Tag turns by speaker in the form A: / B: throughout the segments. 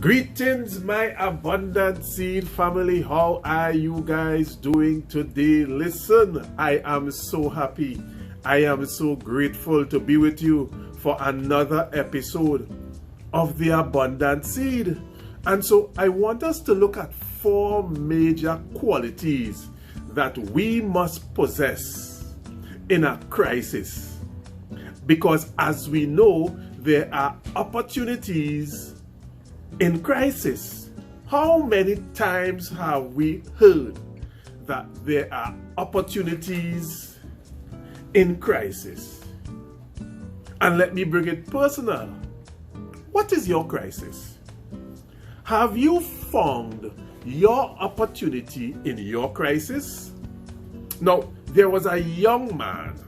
A: Greetings, my abundant seed family. How are you guys doing today? Listen, I am so happy. I am so grateful to be with you for another episode of the Abundant Seed. And so I want us to look at 4 major qualities that we must possess in a crisis. Because as we know, there are opportunities in crisis. How many times have we heard that there are opportunities in crisis? And let me bring it personal. What is your crisis? Have you found your opportunity in your crisis? Now, there was a young man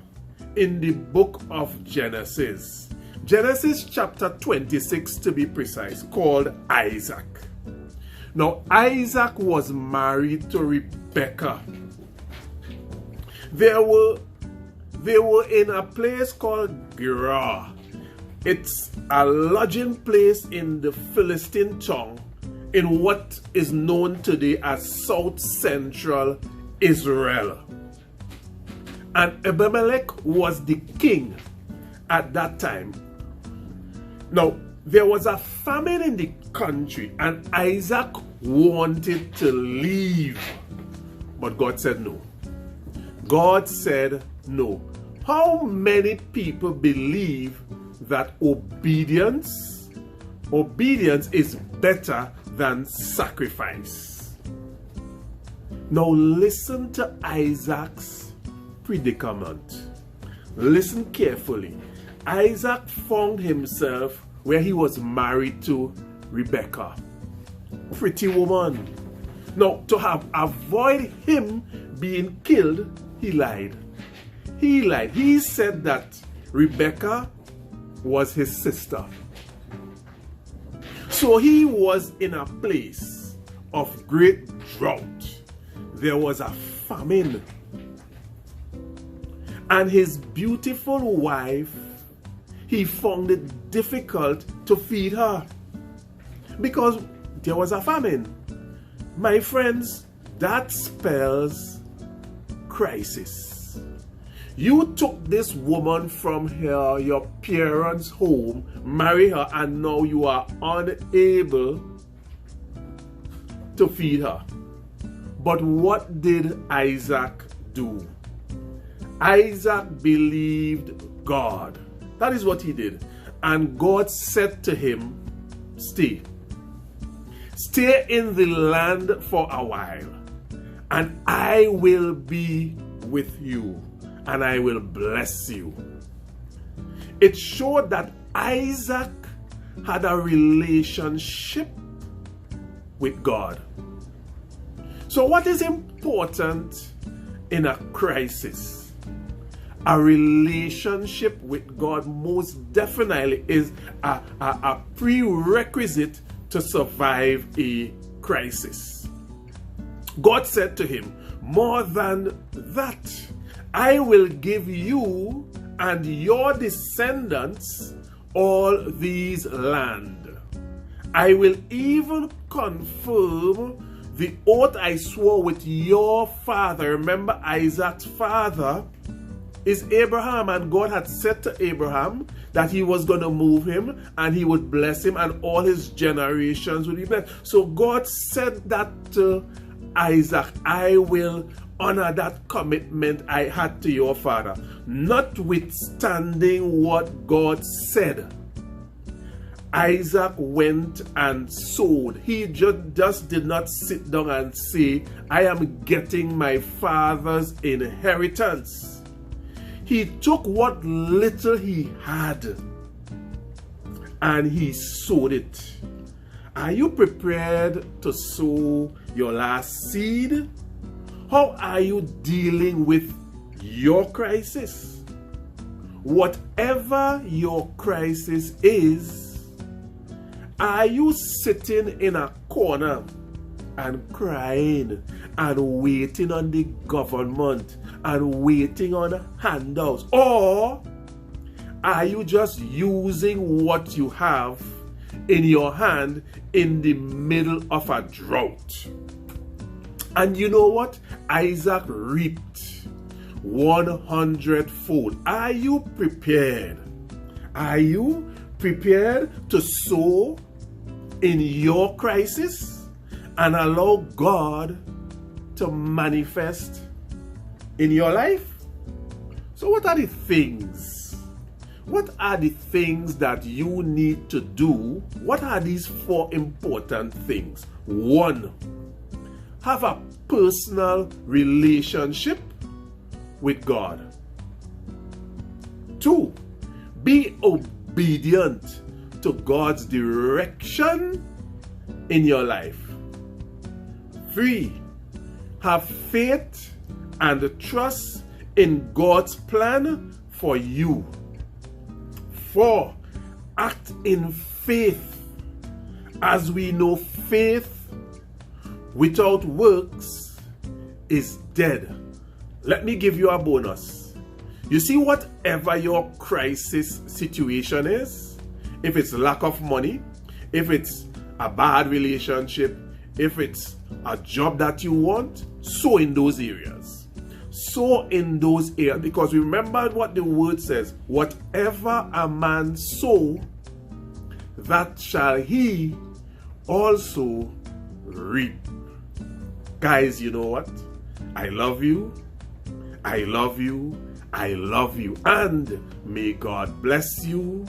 A: in the book of Genesis chapter 26 to be precise, called Isaac. Now, Isaac was married to Rebekah. They were in a place called Gerar. It's a lodging place in the Philistine tongue in what is known today as South Central Israel. And Abimelech was the king at that time. Now, there was a famine in the country and Isaac wanted to leave. But God said no. God said no. How many people believe that obedience is better than sacrifice? Now listen to Isaac's predicament. Listen carefully. Isaac found himself where he was married to Rebekah, pretty woman. Now, to avoid him being killed, he lied. He said that Rebekah was his sister. So he was in a place of great drought. There was a famine. And his beautiful wife, he found it difficult to feed her because there was a famine. My friends, that spells crisis. You took this woman from your parents' home, marry her, and now you are unable to feed her. But what did Isaac do? Isaac believed God. That is what he did. And God said to him, stay in the land for a while, and I will be with you, and I will bless you. It showed that Isaac had a relationship with God. So what is important in a crisis? A relationship with God most definitely is a prerequisite to survive a crisis. God said to him, more than that, I will give you and your descendants all these land. I will even confirm the oath I swore with your father. Remember, Isaac's father is Abraham, and God had said to Abraham that he was going to move him and he would bless him and all his generations would be blessed. So God said that to Isaac, I will honor that commitment I had to your father. Notwithstanding what God said, Isaac went and sowed. He just did not sit down and say, I am getting my father's inheritance. He took what little he had and he sowed it. Are you prepared to sow your last seed? How are you dealing with your crisis? Whatever your crisis is, are you sitting in a corner and crying and waiting on the government and waiting on handouts? Or are you just using what you have in your hand in the middle of a drought. And you know what? Isaac reaped 100-fold. Are you prepared? Are you prepared to sow in your crisis and allow God to manifest in your life? So what are the things? What are the things that you need to do? What are these 4 important things? 1, have a personal relationship with God. 2, be obedient to God's direction in your life. 3, have faith and trust in God's plan for you. 4, act in faith. As we know, faith without works is dead. Let me give you a bonus. You see, whatever your crisis situation is, if it's lack of money, if it's a bad relationship, if it's a job that you want, sow in those areas. Sow in those areas, because remember what the word says, whatever a man sow, that shall he also reap. Guys, you know what? I love you. I love you. I love you. And may God bless you.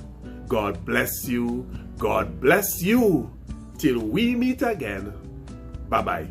A: God bless you. God bless you. Till we meet again. Bye-bye.